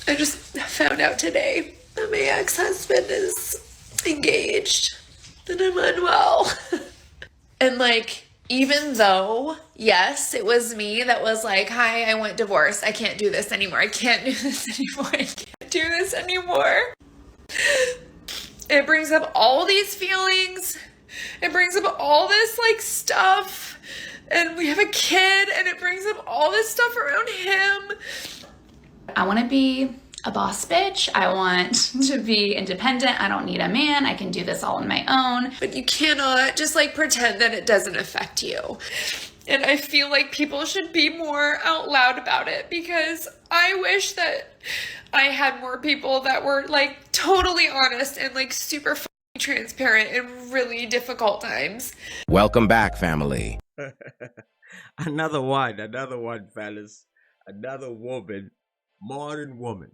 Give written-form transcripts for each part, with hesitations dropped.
I just found out today that my ex-husband is engaged and I'm unwell. And like, even though, yes, it was me that was like, hi, I want divorce. I can't do this anymore. I can't do this anymore. I can't do this anymore. It brings up all these feelings. It brings up all this like stuff. And we have a kid and it brings up all this stuff around him. I want to be a boss bitch. I want to be independent. I don't need a man. I can do this all on my own. But you cannot just like pretend that it doesn't affect you. And I feel like people should be more out loud about it, because I wish that I had more people that were like totally honest and like super transparent in really difficult times. Welcome back, family. Another one, fellas. Another woman, modern woman,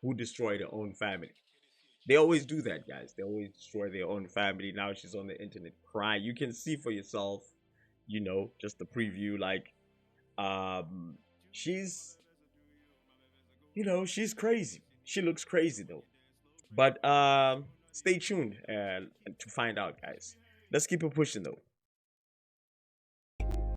who destroyed her own family. They always do that, guys. They always destroy their own family. Now she's on the internet crying. You can see for yourself, just the preview. Like, she's, she's crazy. She looks crazy though. But stay tuned to find out, guys. Let's keep it pushing though.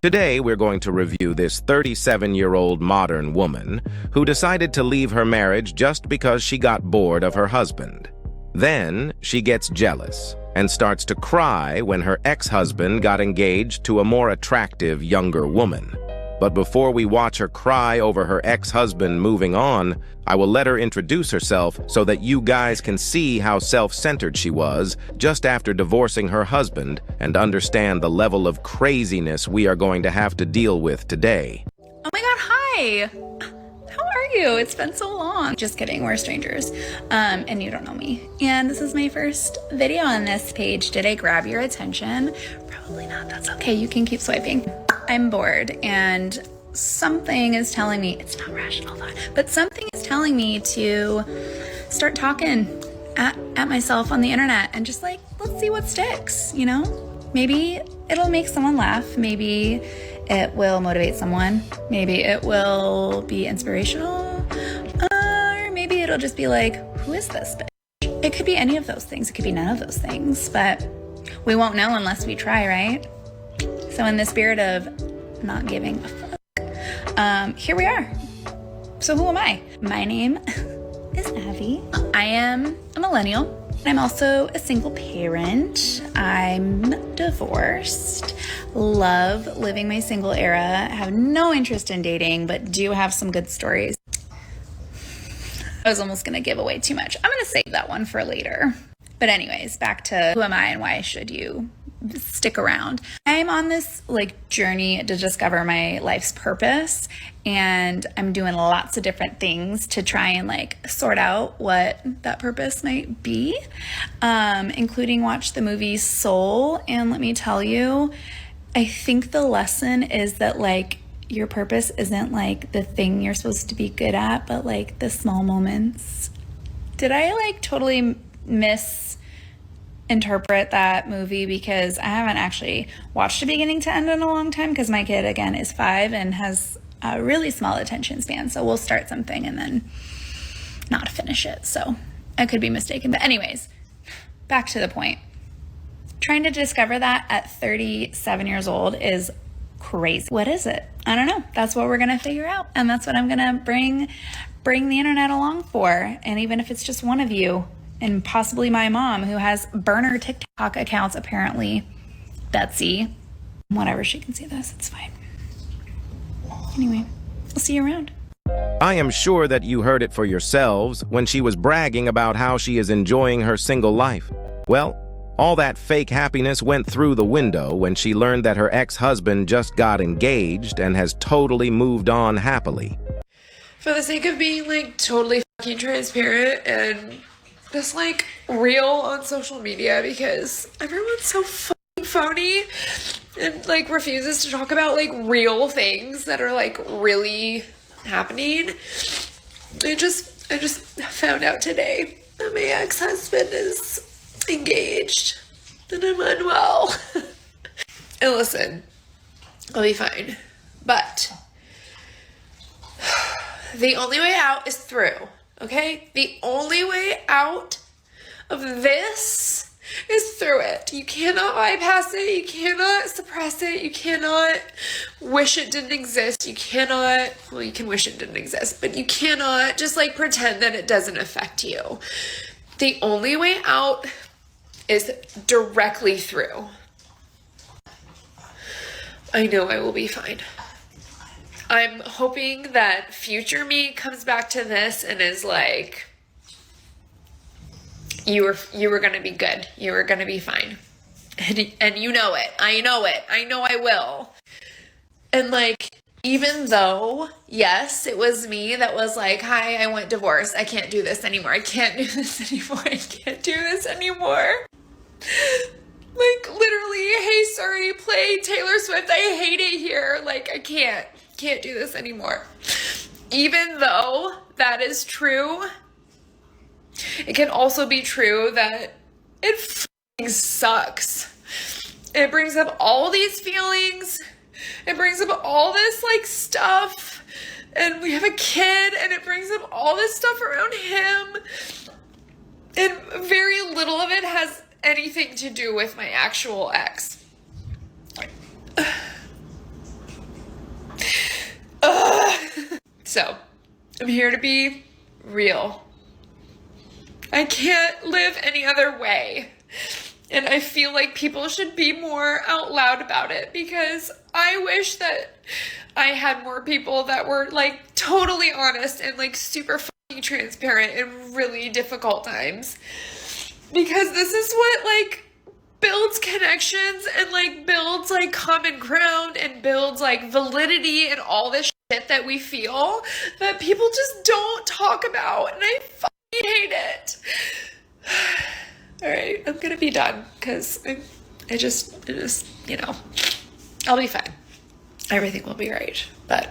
Today, we're going to review this 37-year-old modern woman who decided to leave her marriage just because she got bored of her husband. Then, she gets jealous and starts to cry when her ex-husband got engaged to a more attractive, younger woman. But before we watch her cry over her ex-husband moving on, I will let her introduce herself so that you guys can see how self-centered she was just after divorcing her husband and understand the level of craziness we are going to have to deal with today. Oh my God, hi. How are you? It's been so long. Just kidding, we're strangers. And you don't know me. And this is my first video on this page. Did I grab your attention? Probably not, that's okay. You can keep swiping. I'm bored and something is telling me, it's not rational thought, but something is telling me to start talking at myself on the internet and just like, let's see what sticks, Maybe it'll make someone laugh. Maybe it will motivate someone. Maybe it will be inspirational. Or maybe it'll just be like, who is this bitch? It could be any of those things. It could be none of those things, but we won't know unless we try, right? So in the spirit of not giving a fuck, here we are. So who am I? My name is Abby. I am a millennial. I'm also a single parent. I'm divorced. Love living my single era. Have no interest in dating, but do have some good stories. I was almost going to give away too much. I'm going to save that one for later. But anyways, back to who am I and why should you stick around. I'm on this journey to discover my life's purpose, and I'm doing lots of different things to try and sort out what that purpose might be, including watch the movie Soul. And let me tell you, I think the lesson is that your purpose isn't the thing you're supposed to be good at, but the small moments. Did I totally misinterpret that movie? Because I haven't actually watched it beginning to end in a long time, because my kid again is 5 and has a really small attention span, so we'll start something and then not finish it, so I could be mistaken. But anyways, back to the point. Trying to discover that at 37 years old is crazy. What is it? I don't know. That's what we're gonna figure out, and that's what I'm gonna bring the internet along for. And even if it's just one of you, and possibly my mom, who has burner TikTok accounts, apparently, Betsy, whatever, she can see this, it's fine. Anyway, I'll see you around. I am sure that you heard it for yourselves when she was bragging about how she is enjoying her single life. Well, all that fake happiness went through the window when she learned that her ex-husband just got engaged and has totally moved on happily. For the sake of being totally fucking transparent and just real on social media, because everyone's so fucking phony and refuses to talk about real things that are really happening. I just found out today that my ex-husband is engaged and I'm unwell. And listen, I'll be fine, but The only way out is through, okay? The only way out of this is through it. You cannot bypass it. You cannot suppress it. You cannot wish it didn't exist. You cannot, well, you can wish it didn't exist, but you cannot just like pretend that it doesn't affect you. The only way out is directly through. I know I will be fine. I'm hoping that future me comes back to this and is like, you were gonna be good. You were gonna be fine. And you know it. I know it. I know I will. And like, even though, yes, it was me that was like, hi, I want divorced. I can't do this anymore. I can't do this anymore. I can't do this anymore. Like, literally, hey, sorry, play Taylor Swift. I hate it here. Like, I can't do this anymore. Even though that is true, it can also be true that it fucking sucks. It brings up all these feelings. It brings up all this like stuff. And we have a kid and it brings up all this stuff around him. And very little of it has anything to do with my actual ex. So, I'm here to be real. I can't live any other way. And I feel like people should be more out loud about it because I wish that I had more people that were like totally honest and like super fucking transparent in really difficult times. Because this is what like builds connections and like builds like common ground and builds like validity and all this shit that we feel that people just don't talk about. And I fucking hate it. All right, I'm gonna be done because I just, you know, I'll be fine. Everything will be right. But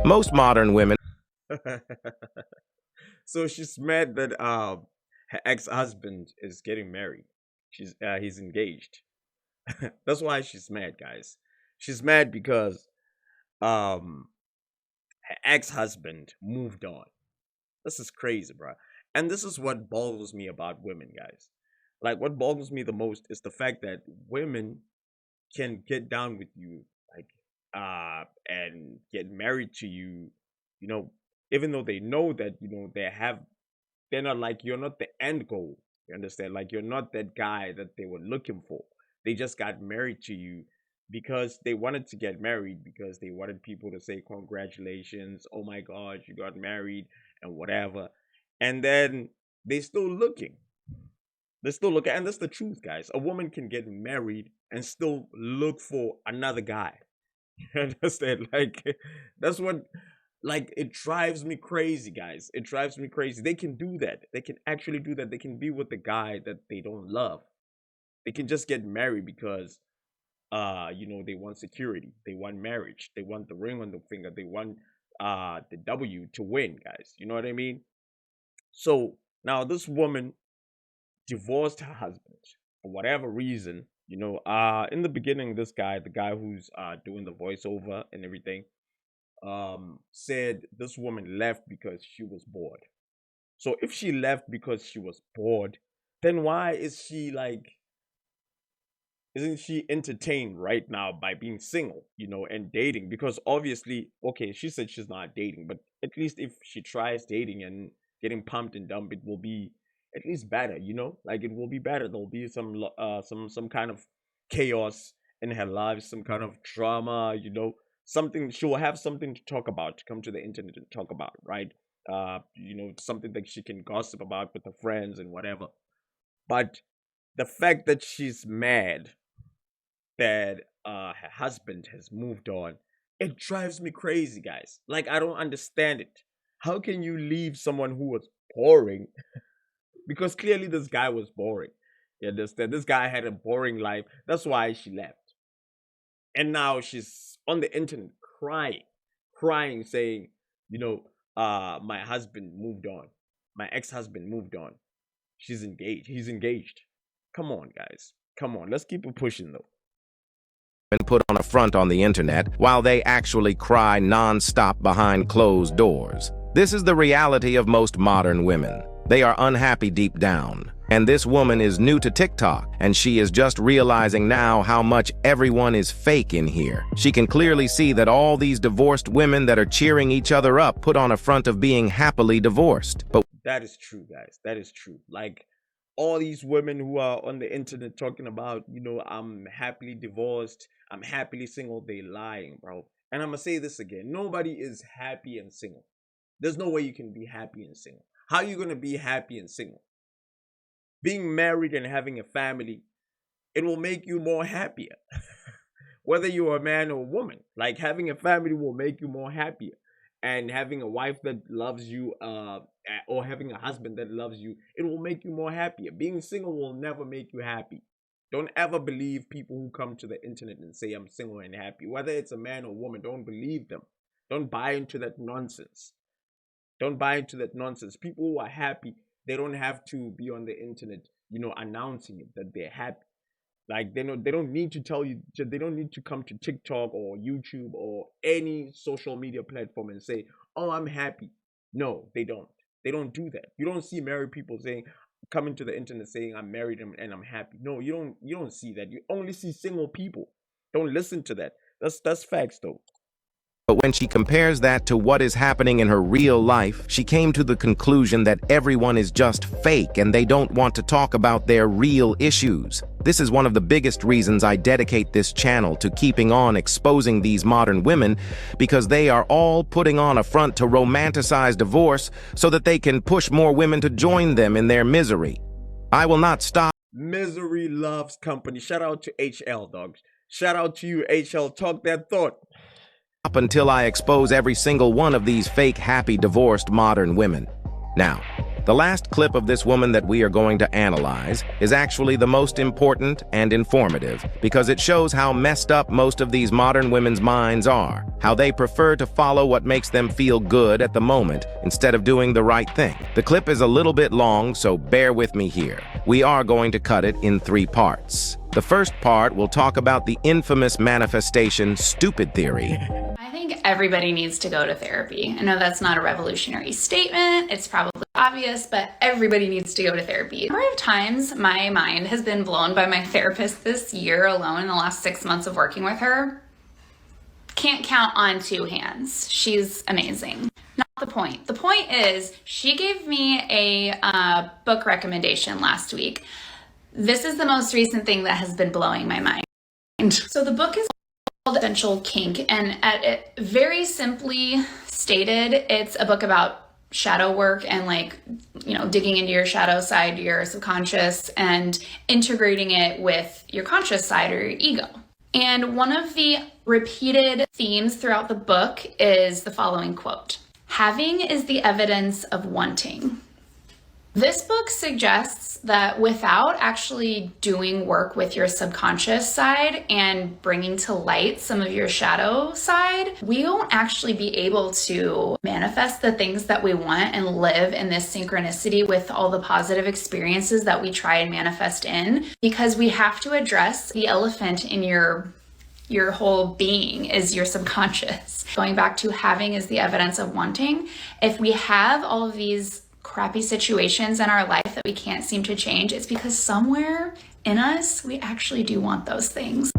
Most modern women So she's mad that her ex-husband is getting married. He's engaged. That's why she's mad, guys. She's mad because her ex-husband moved on. This is crazy, bro. And this is what boggles me about women, guys. Like, what boggles me the most is the fact that women can get down with you, like, and get married to you, you know, even though they know that, you know, they're not like, you're not the end goal. You understand? Like, you're not that guy that they were looking for. They just got married to you because they wanted to get married, because they wanted people to say, congratulations, oh my God, you got married, and whatever. And then they still looking. They're still looking. And that's the truth, guys. A woman can get married and still look for another guy. You understand? Like, that's what, like, it drives me crazy, guys. It drives me crazy. They can do that. They can actually do that. They can be with the guy that they don't love. They can just get married because, you know, they want security. They want marriage. They want the ring on the finger. They want the W to win, guys. You know what I mean? So now this woman divorced her husband for whatever reason. You know, in the beginning, this guy, the guy who's doing the voiceover and everything, said this woman left because she was bored. So if she left because she was bored, then why is she like, isn't she entertained right now by being single, you know, and dating? Because obviously, okay, she said she's not dating, but at least if she tries dating and getting pumped and dumped, it will be at least better, you know, like it will be better. There'll be some kind of chaos in her life, some kind of drama, you know, something. She will have something to talk about, to come to the internet and talk about, right? You know, something that she can gossip about with her friends and whatever. But the fact that she's mad that her husband has moved on, it drives me crazy, guys. Like, I don't understand it. How can you leave someone who was boring? Because clearly this guy was boring. You understand? This guy had a boring life. That's why she left. And now she's on the internet crying, saying, you know, my husband moved on. My ex-husband moved on. She's engaged. He's engaged. Come on, guys. Come on. Let's keep it pushing, though. and put on a front on the internet while they actually cry non-stop behind closed doors. This is the reality of most modern women. They are unhappy deep down. And this woman is new to TikTok, and she is just realizing now how much everyone is fake in here. She can clearly see that all these divorced women that are cheering each other up put on a front of being happily divorced. But That is true, guys. That is true. Like, all these women who are on the internet talking about, I'm happily divorced, I'm happily single, they lying, bro. And I'm gonna say this again. Nobody is happy and single. There's no way you can be happy and single. How are you gonna be happy and single? Being married and having a family, it will make you more happier. Whether you're a man or a woman, like having a family will make you more happier. And having a wife that loves you, or having a husband that loves you, it will make you more happier. Being single will never make you happy. Don't ever believe people who come to the internet and say, I'm single and happy. Whether it's a man or woman, don't believe them. Don't buy into that nonsense. Don't buy into that nonsense. People who are happy, they don't have to be on the internet, announcing it that they're happy. Like, they don't need to tell you, they don't need to come to TikTok or YouTube or any social media platform and say, oh, I'm happy. No, they don't. They don't do that. You don't see married people coming to the internet saying, I'm married and I'm happy. No, you don't see that. You only see single people. Don't listen to that. That's facts, though. But when she compares that to what is happening in her real life, she came to the conclusion that everyone is just fake and they don't want to talk about their real issues. This is one of the biggest reasons I dedicate this channel to keeping on exposing these modern women, because they are all putting on a front to romanticize divorce so that they can push more women to join them in their misery. I will not stop. Misery loves company. Shout out to HL, dogs. Shout out to you, HL. Talk that thought. Up until I expose every single one of these fake, happy, divorced modern women. Now, the last clip of this woman that we are going to analyze is actually the most important and informative, because it shows how messed up most of these modern women's minds are, how they prefer to follow what makes them feel good at the moment instead of doing the right thing. The clip is a little bit long, so bear with me here. We are going to cut it in 3 parts. The first part will talk about the infamous manifestation stupid theory. I think everybody needs to go to therapy. I know that's not a revolutionary statement. It's probably obvious, but everybody needs to go to therapy. The number of times my mind has been blown by my therapist this year alone in the last 6 months of working with her, can't count on 2 hands. She's amazing. Not the point. The point is she gave me a book recommendation last week. This is the most recent thing that has been blowing my mind. So the book is called Essential Kink, and at it, very simply stated, it's a book about shadow work and digging into your shadow side, your subconscious, and integrating it with your conscious side or your ego. And one of the repeated themes throughout the book is the following quote: "Having is the evidence of wanting." This book suggests that without actually doing work with your subconscious side and bringing to light some of your shadow side, we won't actually be able to manifest the things that we want and live in this synchronicity with all the positive experiences that we try and manifest in, because we have to address the elephant in your whole being is your subconscious. Going back to having is the evidence of wanting. If we have all of these crappy situations in our life that we can't seem to change, it's because somewhere in us, we actually do want those things.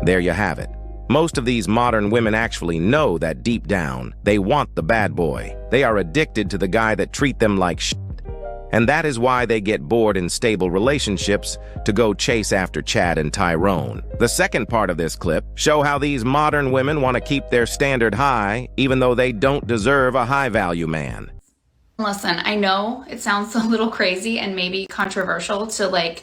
There you have it. Most of these modern women actually know that deep down, they want the bad boy. They are addicted to the guy that treat them like shit. And that is why they get bored in stable relationships to go chase after Chad and Tyrone. The second part of this clip show how these modern women want to keep their standard high, even though they don't deserve a high-value man. Listen, I know it sounds a little crazy and maybe controversial to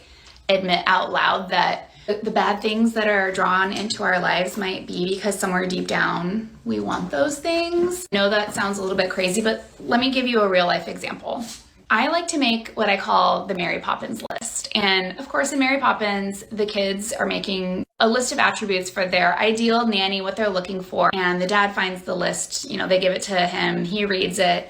admit out loud that the bad things that are drawn into our lives might be because somewhere deep down we want those things. I know that sounds a little bit crazy, but let me give you a real life example. I like to make what I call the Mary Poppins list. And of course, in Mary Poppins, the kids are making a list of attributes for their ideal nanny, what they're looking for. And the dad finds the list, they give it to him, he reads it,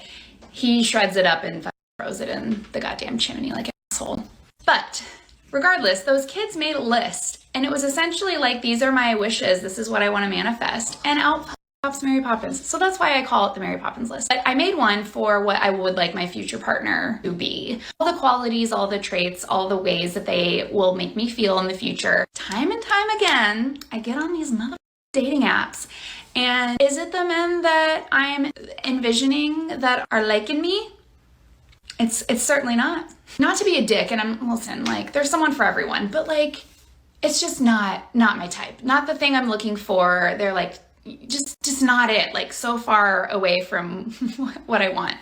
he shreds it up and throws it in the goddamn chimney like an asshole. But regardless, those kids made a list And it was essentially like, these are my wishes. This is what I want to manifest. And out pops Mary Poppins. So that's why I call it the Mary Poppins list. But I made one for what I would like my future partner to be. All the qualities, all the traits, all the ways that they will make me feel in the future. Time and time again, I get on these dating apps. And is it the men that I'm envisioning that are liking me? It's certainly not. Not to be a dick, and listen, like, there's someone for everyone, but like, it's just not my type. Not the thing I'm looking for. They're like, just not it. Like, so far away from what I want.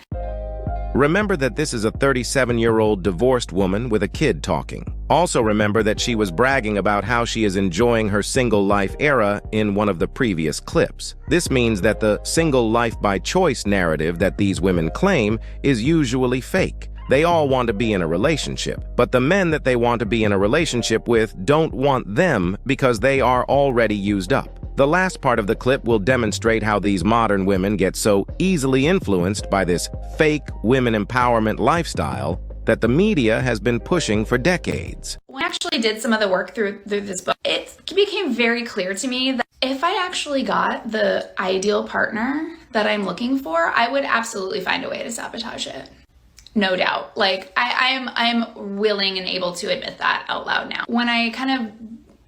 Remember that this is a 37-year-old divorced woman with a kid talking. Also remember that she was bragging about how she is enjoying her single life era in one of the previous clips. This means that the single life by choice narrative that these women claim is usually fake. They all want to be in a relationship, but the men that they want to be in a relationship with don't want them because they are already used up. The last part of the clip will demonstrate how these modern women get so easily influenced by this fake women empowerment lifestyle that the media has been pushing for decades. When I actually did some of the work through this book, it became very clear to me that if I actually got the ideal partner that I'm looking for, I would absolutely find a way to sabotage it. No doubt. Like, I'm willing and able to admit that out loud now. When I kind of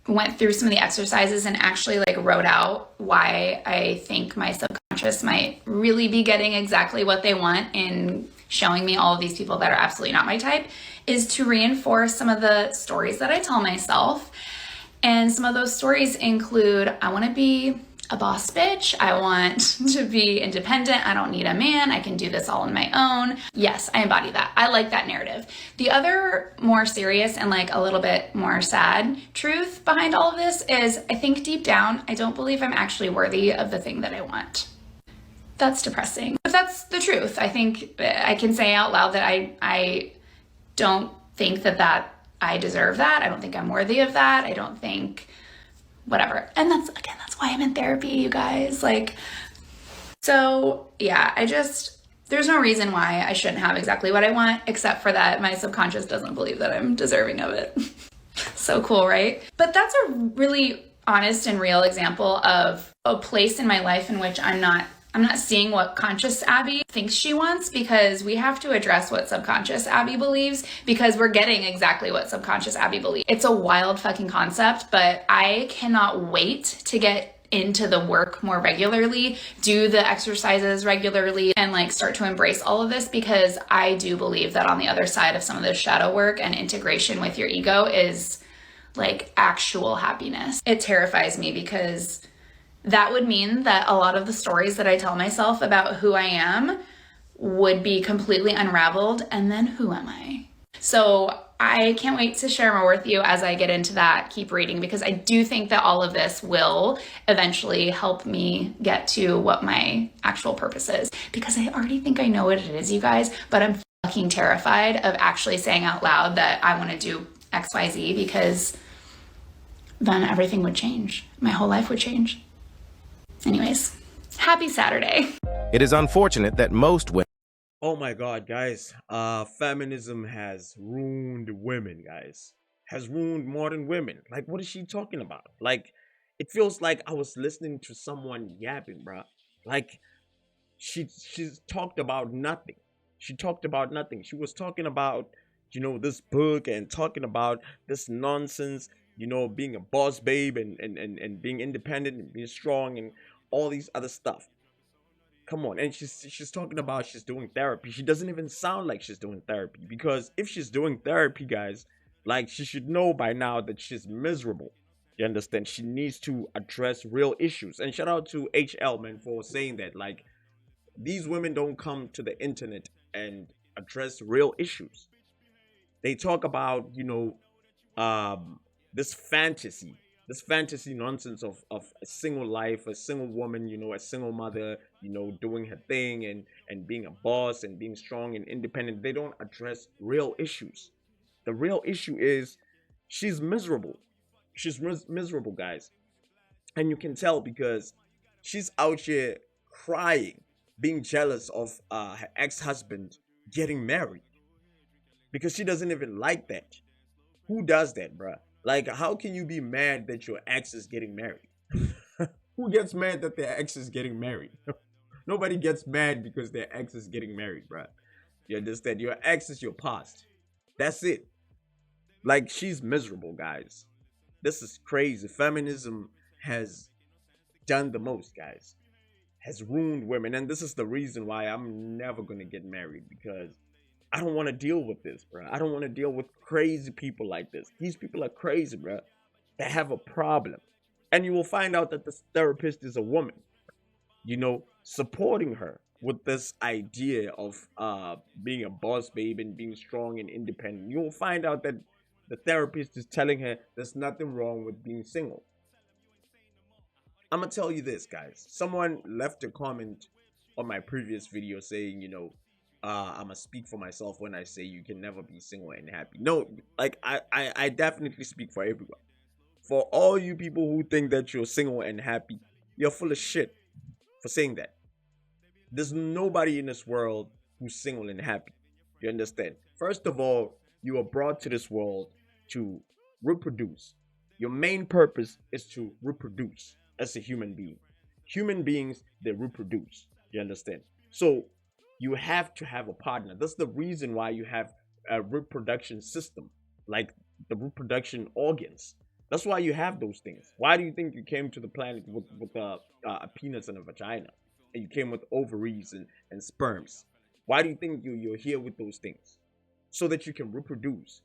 went through some of the exercises and actually like wrote out why I think my subconscious might really be getting exactly what they want in showing me all of these people that are absolutely not my type, is to reinforce some of the stories that I tell myself. And some of those stories include, I want to be a boss bitch. I want to be independent. I don't need a man. I can do this all on my own. Yes, I embody that. I like that narrative. The other more serious and like a little bit more sad truth behind all of this is, I think deep down, I don't believe I'm actually worthy of the thing that I want. That's depressing. But that's the truth. I think I can say out loud that I don't think that I deserve that. I don't think I'm worthy of that. I don't think whatever. And that's why I'm in therapy, you guys. Like, so yeah, there's no reason why I shouldn't have exactly what I want, except for that my subconscious doesn't believe that I'm deserving of it. So cool, right? But that's a really honest and real example of a place in my life in which I'm not seeing what conscious Abby thinks she wants, because we have to address what subconscious Abby believes, because we're getting exactly what subconscious Abby believes. It's a wild fucking concept, but I cannot wait to get into the work more regularly, do the exercises regularly, and like start to embrace all of this, because I do believe that on the other side of some of this shadow work and integration with your ego is like actual happiness. It terrifies me, because that would mean that a lot of the stories that I tell myself about who I am would be completely unraveled, and then who am I? So I can't wait to share more with you as I get into that. Keep reading, because I do think that all of this will eventually help me get to what my actual purpose is, because I already think I know what it is, you guys, but I'm fucking terrified of actually saying out loud that I want to do XYZ, because then everything would change. My whole life would change. Anyways, happy Saturday. It is unfortunate that most women Oh my god, guys. Feminism has ruined women, guys. Has ruined modern women. Like, what is she talking about? Like, it feels like I was listening to someone yapping, bruh. Like, she's talked about nothing. She talked about nothing. She was talking about, this book, and talking about this nonsense, being a boss babe, and being independent and being strong and all these other stuff. Come on. And she's talking about she's doing therapy. She doesn't even sound like she's doing therapy, because if she's doing therapy, guys, like, she should know by now that she's miserable. You understand? She needs to address real issues. And shout out to HL, man, for saying that. Like, these women don't come to the internet and address real issues. They talk about, this fantasy nonsense of a single life, a single woman, a single mother, doing her thing and being a boss and being strong and independent. They don't address real issues. The real issue is she's miserable. She's miserable, guys. And you can tell, because she's out here crying, being jealous of her ex-husband getting married, because she doesn't even like that. Who does that, bruh? Like, how can you be mad that your ex is getting married? Who gets mad that their ex is getting married? Nobody gets mad because their ex is getting married, bruh. You understand? Your ex is your past. That's it. Like, she's miserable, guys. This is crazy. Feminism has done the most, guys. Has ruined women. And this is the reason why I'm never going to get married, because I don't want to deal with this, bro. I don't want to deal with crazy people like this. These people are crazy, bro. They have a problem. And you will find out that the therapist is a woman, supporting her with this idea of being a boss babe and being strong and independent. You will find out that the therapist is telling her there's nothing wrong with being single. I'm gonna tell you this, guys. Someone left a comment on my previous video saying, I'm gonna speak for myself when I say you can never be single and happy. No, like I definitely speak for everyone. For all you people who think that you're single and happy, you're full of shit for saying that. There's nobody in this world who's single and happy. You understand? First of all, you are brought to this world to reproduce. Your main purpose is to reproduce as a human being. Human beings, they reproduce. You understand? So you have to have a partner. That's the reason why you have a reproduction system, like the reproduction organs. That's why you have those things. Why do you think you came to the planet with a penis and a vagina? And you came with ovaries and sperms? Why do you think you're here with those things? So that you can reproduce.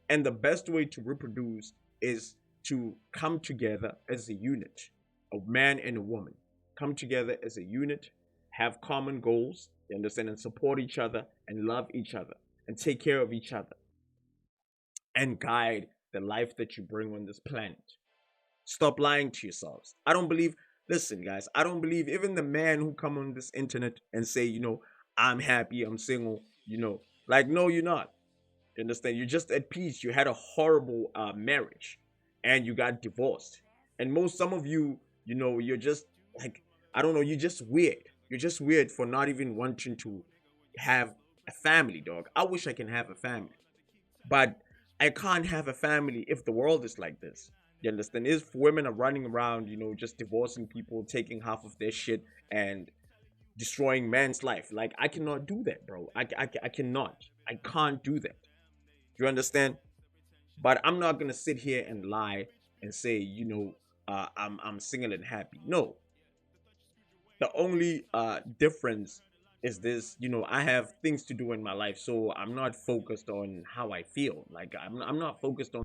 And the best way to reproduce is to come together as a unit, a man and a woman. Come together as a unit, have common goals, you understand, and support each other and love each other and take care of each other and guide the life that you bring on this planet. Stop lying to yourselves. Listen, guys, I don't believe even the man who come on this internet and say, I'm happy, I'm single, like, no, you're not. You understand? You're just at peace. You had a horrible marriage and you got divorced. And some of you, you're just like, I don't know, you're just weird. You're just weird for not even wanting to have a family, dog. I wish I can have a family. But I can't have a family if the world is like this. You understand? If women are running around, just divorcing people, taking half of their shit and destroying man's life. Like, I cannot do that, bro. I cannot. I can't do that. You understand? But I'm not gonna sit here and lie and say, I'm single and happy. No. The only difference is this, I have things to do in my life, so I'm not focused on how I feel. Like, I'm not focused on